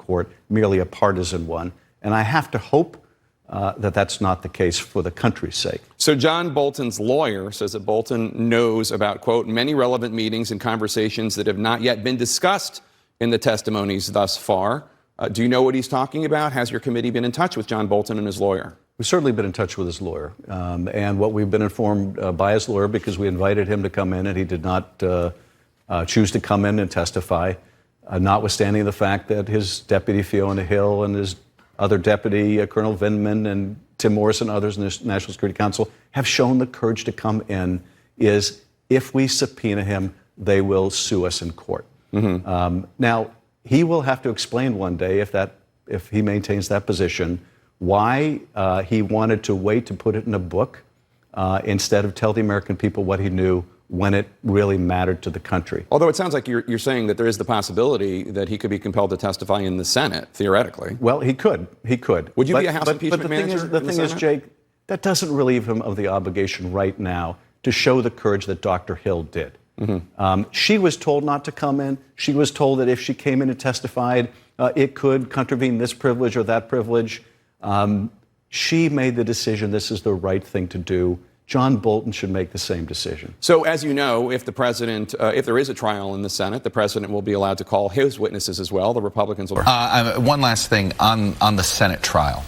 court, merely a partisan one. And I have to hope that that's not the case for the country's sake. So John Bolton's lawyer says that Bolton knows about, quote, many relevant meetings and conversations that have not yet been discussed in the testimonies thus far. Do you know what he's talking about? Has your committee been in touch with John Bolton and his lawyer? We've certainly been in touch with his lawyer. And what we've been informed by his lawyer, because we invited him to come in and he did not choose to come in and testify, notwithstanding the fact that his deputy Fiona Hill and his other deputy, Colonel Vindman, and Tim Morris and others in the National Security Council have shown the courage to come in, is if we subpoena him, they will sue us in court. Now, he will have to explain one day, if he maintains that position, why he wanted to wait to put it in a book instead of tell the American people what he knew when it really mattered to the country. Although it sounds like you're saying that there is the possibility that he could be compelled to testify in the Senate, theoretically. Well, he could. He could. Would you be a House impeachment manager? The thing is, Jake, that doesn't relieve him of the obligation right now to show the courage that Dr. Hill did. She was told not to come in. She was told that if she came in and testified, it could contravene this privilege or that privilege. She made the decision this is the right thing to do. John Bolton should make the same decision. So, as you know, if the president, if there is a trial in the Senate, the president will be allowed to call his witnesses as well. The Republicans will. One last thing on the Senate trial.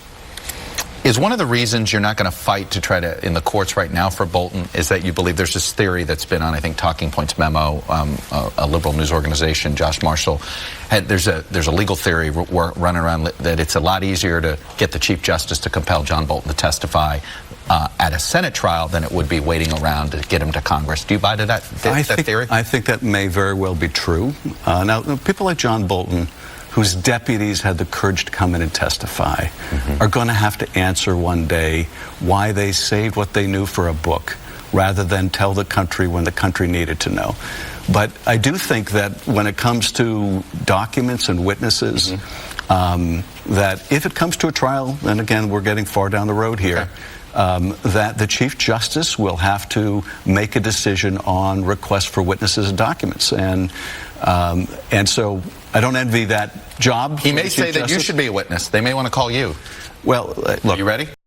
Is one of the reasons you're not going to fight to try to, in the courts right now for Bolton, is that you believe there's this theory that's been on, I think, Talking Points Memo, a liberal news organization, Josh Marshall. There's a legal theory running around that it's a lot easier to get the Chief Justice to compel John Bolton to testify at a Senate trial than it would be waiting around to get him to Congress. Do you buy to that theory? I think that may very well be true. Now, people like John Bolton, whose deputies had the courage to come in and testify, are going to have to answer one day why they saved what they knew for a book rather than tell the country when the country needed to know. But I do think that when it comes to documents and witnesses, that if it comes to a trial, and again, we're getting far down the road here, that the Chief Justice will have to make a decision on requests for witnesses and documents. And so I don't envy that job. He may say that you should be a witness. They may want to call you. Well, look. You ready?